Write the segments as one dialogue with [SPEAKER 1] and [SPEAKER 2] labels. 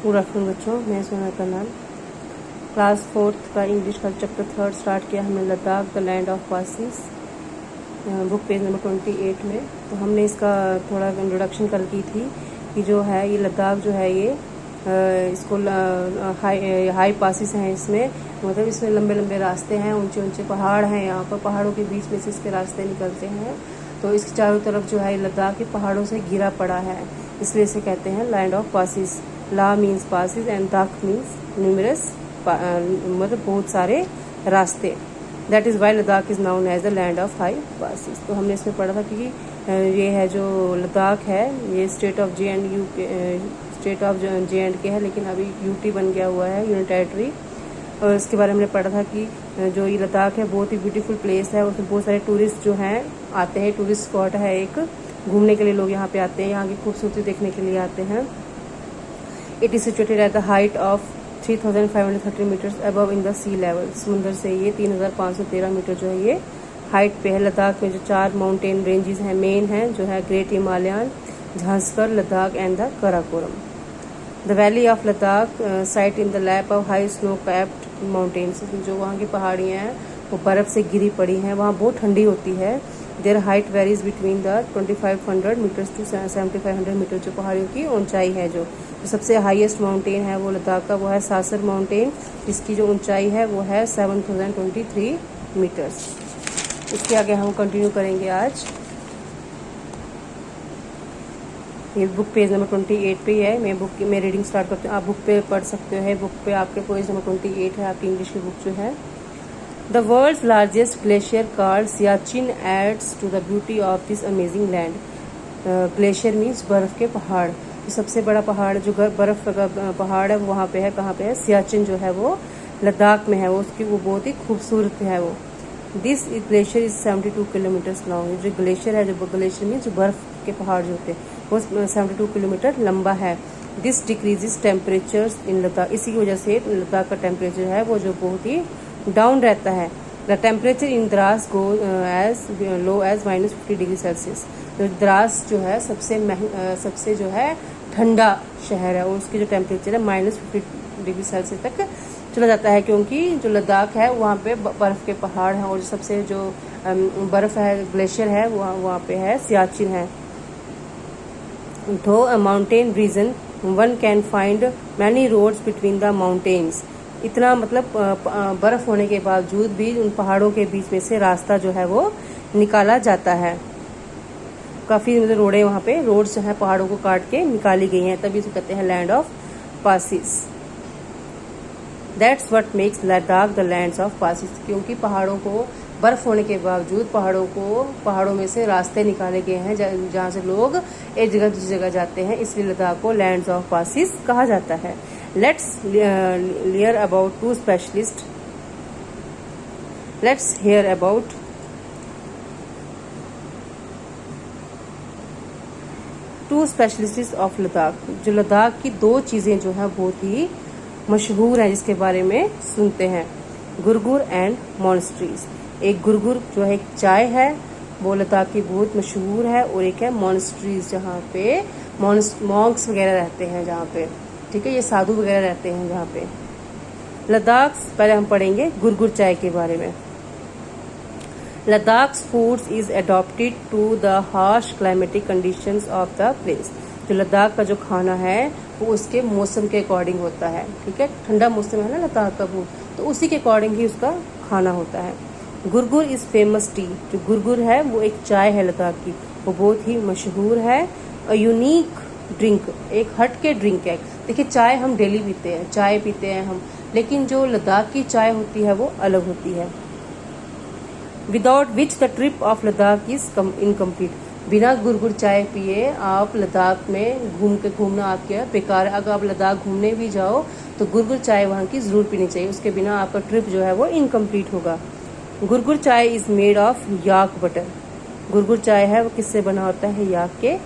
[SPEAKER 1] Good afternoon बच्चों, मैं सोना करनाल। क्लास 4th का इंग्लिश का चैप्टर 3 स्टार्ट किया हमने, Ladakh the land of passes, book page number 28 में। तो हमने इसका थोड़ा इंट्रोडक्शन कल की थी कि जो है ये लद्दाख जो है ये इसको हाई पासिस हैं इसमें, मतलब इसमें लंबे लंबे रास्ते हैं, ऊंचे ऊंचे पहाड़ हैं, यहाँ पर पहाड़ों के बीच में से इसके रास्ते निकलते हैं। तो इसके चारों तरफ जो है लद्दाख के पहाड़ों से घिरा पड़ा है, इसलिए इसे कहते हैं land of passes. La means passes and dakh means numerous, मतलब बहुत सारे रास्ते। That is why Ladakh is known as the land of high passes. तो हमने इसमें पढ़ा था कि ये है जो लद्दाख है ये स्टेट ऑफ जे एंड के है, लेकिन अभी यूटी बन गया हुआ है, यूनियन टेरिटरी। और इसके बारे में हमने पढ़ा था कि जो ये लद्दाख है बहुत ही ब्यूटीफुल प्लेस है, उसमें बहुत सारे टूरिस्ट जो हैं आते हैं, टूरिस्ट स्पॉट है एक, घूमने के लिए लोग यहाँ पे आते हैं, यहाँ की खूबसूरती देखने के लिए आते हैं। It is situated at the height of 3530 metres above in the sea level. समुद्र से ये 3513 मीटर जो है ये हाइट पे है। लद्दाख में जो 4 माउंटेन रेंजेस हैं मेन हैं, जो है great Himalayan, Zanskar, Ladakh and the Karakoram. The valley of Ladakh site in the lap of high snow capped mountains. जो वहाँ की पहाड़ियाँ हैं वो बर्फ़ से घिरी पड़ी हैं, वहाँ बहुत ठंडी होती है। Their height varies between the 2500 metres to 7500 metre. जो पहाड़ियों की ऊंचाई है, जो सबसे हाईएस्ट माउंटेन है वो लद्दाख का, वो है सासर माउंटेन, जिसकी जो ऊंचाई है वो है 7023 मीटर्स। इसके आगे हम कंटिन्यू करेंगे आज। ये बुक पेज नंबर 28 पे है। मैं रीडिंग स्टार्ट करती हूँ, आप बुक पे पढ़ सकते हो। बुक पे आपके पेज नंबर 28 है, आपकी इंग्लिश की बुक जो है। The world's largest glacier called Siachen adds to the beauty of this amazing land. Glacier means बर्फ़ के पहाड़। जो सबसे बड़ा पहाड़ जो बर्फ़ का पहाड़ है वो वहाँ पे है, कहाँ पे है? सियाचिन जो है वो लद्दाख में है, वो उसकी वो बहुत ही खूबसूरत है वो। This glacier is 72 kilometres long. जो ग्लेशियर है, जो ग्लेशियर मीन्स जो बर्फ़ के पहाड़ जो होते हैं वो 72 किलोमीटर लंबा है। दिस डिक्रीजेज टेम्परेचर्स इन लद्दाख। इसी की वजह से लद्दाख का टेम्परेचर है वो जो बहुत ही डाउन रहता है। The temperature in Dras go as low as -50 degree Celsius. तो द्रास जो है सबसे जो है ठंडा शहर है, और उसकी जो टेम्परेचर है -50 डिग्री सेल्सियस तक चला जाता है, क्योंकि जो लद्दाख है वहाँ पे बर्फ़ के पहाड़ हैं, और जो सबसे जो बर्फ़ है, ग्लेशियर है, वहाँ पे है सियाचिन है। Though a mountain region, one can find many roads between the mountains. इतना मतलब बर्फ़ होने के बावजूद भी उन पहाड़ों के बीच में से रास्ता जो है वो निकाला जाता है। काफ़ी मतलब रोडें वहाँ पे, रोड्स जो है पहाड़ों को काट के निकाली गई हैं, तभी इसे कहते हैं land of passes. That's what makes Ladakh the lands of passes. क्योंकि पहाड़ों को बर्फ़ होने के बावजूद पहाड़ों में से रास्ते निकाले गए हैं जहाँ से लोग एक जगह दूसरी जगह जाते हैं, इसलिए लद्दाख को लैंड्स ऑफ पासिस कहा जाता है। Let's hear about two specialist. Let's hear about two specialists of Ladakh. जो लद्दाख की 2 चीज़ें जो है बहुत ही मशहूर हैं, जिसके बारे में सुनते हैं, गुरगुर एंड मॉन्स्ट्रीज। एक गुरगुर जो है एक चाय है, वो लद्दाख की बहुत मशहूर है, और एक है मॉन्स्ट्रीज, जहाँ पे मॉन्क्स वगैरह रहते हैं, जहाँ पे, ठीक है, ये साधु वगैरह रहते हैं जहाँ पे। लद्दाख पहले हम पढ़ेंगे गुरगुर चाय के बारे में। Ladakh's foods is adopted to the harsh climatic conditions of the place. जो लद्दाख का जो खाना है वो उसके मौसम के अकॉर्डिंग होता है, ठीक है, ठंडा मौसम है ना लद्दाख का वो, तो उसी के अकॉर्डिंग ही उसका खाना होता है। गुरगुर इज़ फेमस टी। जो गुरगुर है वो एक चाय है लद्दाख की, वो बहुत ही मशहूर है। अ यूनिक ड्रिंक, एक हट के ड्रिंक है। देखिए चाय हम डेली पीते हैं, चाय पीते हैं हम, लेकिन जो लद्दाख की चाय होती है वो अलग होती है। Without which the trip of Ladakh is incomplete. बिना गुरगुर चाय पिए आप लद्दाख में घूमना आपके बेकार है। अगर आप लद्दाख घूमने भी जाओ तो गुरगुर चाय वहाँ की ज़रूर पीनी चाहिए, उसके बिना आपका ट्रिप जो है वो इनकम्प्लीट होगा। Gurgur chai is made of yak butter. Gurgur chai है वो किससे बना होता है? याक के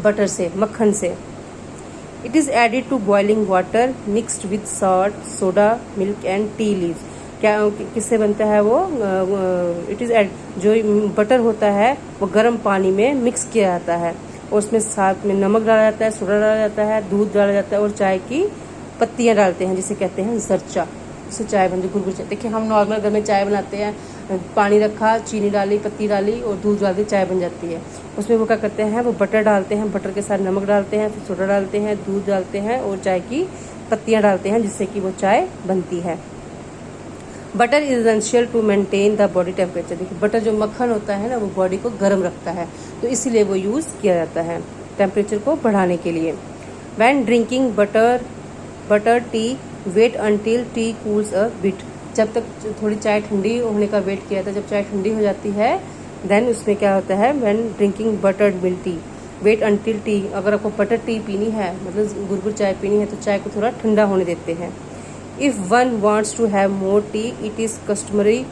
[SPEAKER 1] बटर से, मक्खन से। It is added to boiling water mixed with salt, soda, milk and tea leaves. क्या किससे बनता है वो? इट इज़ जो बटर होता है वो गर्म पानी में मिक्स किया जाता है, और उसमें साथ में नमक डाला जाता है, सोडा डाला जाता है, दूध डाला जाता है, और चाय की पत्तियाँ डालते हैं जिसे कहते हैं जरचा, उससे चाय बनती है गुरगुर चाय। देखिए हम नॉर्मल घर में चाय बनाते हैं, पानी रखा, चीनी डाली, पत्ती डाली और दूध डाल दी, चाय बन जाती है। उसमें वो क्या करते हैं, वो बटर डालते हैं, बटर के साथ नमक डालते हैं, फिर सोडा डालते हैं, दूध डालते हैं और चाय की पत्तियाँ डालते हैं जिससे कि वो चाय बनती है। Butter is essential to maintain the body temperature. देखिए बटर जो मक्खन होता है ना वो बॉडी को गर्म रखता है, तो इसीलिए वो यूज़ किया जाता है टेम्परेचर को बढ़ाने के लिए। When drinking butter tea wait until tea cools a bit. जब तक थोड़ी चाय ठंडी होने का वेट किया था, जब चाय ठंडी हो जाती है देन उसमें क्या होता है, when drinking buttered milk tea wait until tea. अगर आपको बटर टी पीनी है, मतलब गुरगुर चाय पीनी है, तो चाय को थोड़ा ठंडा होने देते हैं। If one wants to have more tea it is customary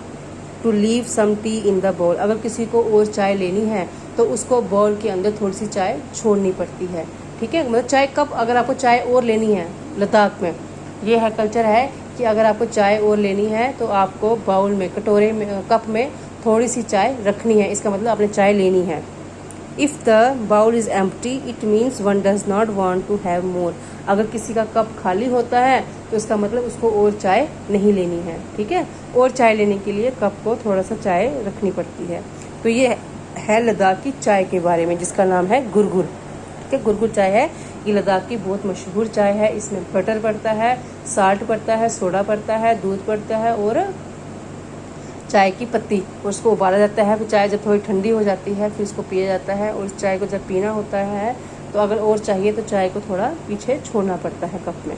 [SPEAKER 1] to leave some tea in the bowl. अगर किसी को और चाय लेनी है तो उसको बाउल के अंदर थोड़ी सी चाय छोड़नी पड़ती है, ठीक है। मतलब चाय कप, अगर आपको चाय और लेनी है लद्दाख में ये है कल्चर है कि अगर आपको चाय और लेनी है तो आपको बाउल में, कटोरे में, कप में थोड़ी सी चाय रखनी है, इसका मतलब आपने चाय लेनी है। If the bowl is empty it means one does not want to have more. अगर किसी का कप खाली होता है तो इसका मतलब उसको और चाय नहीं लेनी है, ठीक है। और चाय लेने के लिए कप को थोड़ा सा चाय रखनी पड़ती है। तो ये है लद्दाख की चाय के बारे में जिसका नाम है गुरगुर, ठीक है। गुरगुर चाय है, ये लद्दाख की बहुत मशहूर चाय है। इसमें बटर पड़ता है, साल्ट पड़ता है, सोडा पड़ता है, दूध पड़ता है और चाय की पत्ती, और उसको उबाला जाता है। फिर चाय जब थोड़ी ठंडी हो जाती है फिर उसको पिया जाता है। और इस चाय को जब पीना होता है तो अगर और चाहिए तो चाय को थोड़ा पीछे छोड़ना पड़ता है कप में।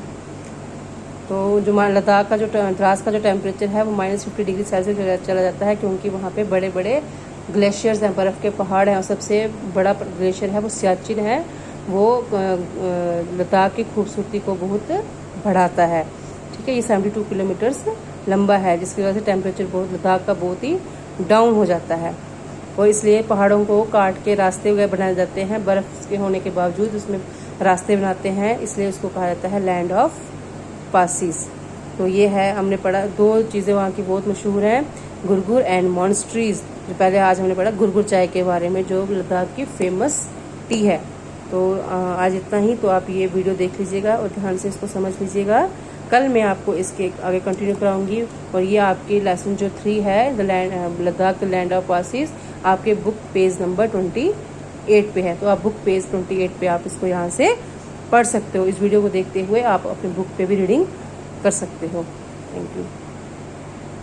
[SPEAKER 1] तो जो लद्दाख का जो द्रास का जो टेम्परेचर है वो -50 डिग्री सेल्सियस चला जाता है, क्योंकि वहाँ पे बड़े बड़े ग्लेशियर्स हैं, बर्फ़ के पहाड़ हैं। और सबसे बड़ा ग्लेशियर है वो सियाचिन है, वो लद्दाख की खूबसूरती को बहुत बढ़ाता है, ठीक है। ये 72 किलोमीटर्स लंबा है, जिसकी वजह से टेम्परेचर बहुत लद्दाख का बहुत ही डाउन हो जाता है। और इसलिए पहाड़ों को काट के रास्ते वगैरह बनाए जाते हैं, बर्फ़ के होने के बावजूद उसमें रास्ते बनाते हैं, इसलिए उसको कहा जाता है लैंड ऑफ पासिस। तो ये है, हमने पढ़ा 2 चीज़ें वहाँ की बहुत मशहूर हैं, गुरगुर एंड मॉन्स्ट्रीज। पहले आज हमने पढ़ा गुरगुर चाय के बारे में जो लद्दाख की फेमस टी है। तो आज इतना ही। तो आप ये वीडियो देख लीजिएगा और ध्यान से इसको समझ लीजिएगा। कल मैं आपको इसके आगे कंटिन्यू कराऊंगी। और ये आपकी लेसन जो 3 है Ladakh the land of passes, आपके बुक पेज नंबर 28 पे है। तो आप बुक पेज 28 पे आप इसको यहाँ से पढ़ सकते हो। इस वीडियो को देखते हुए आप अपने बुक पे भी रीडिंग कर सकते हो। Thank you.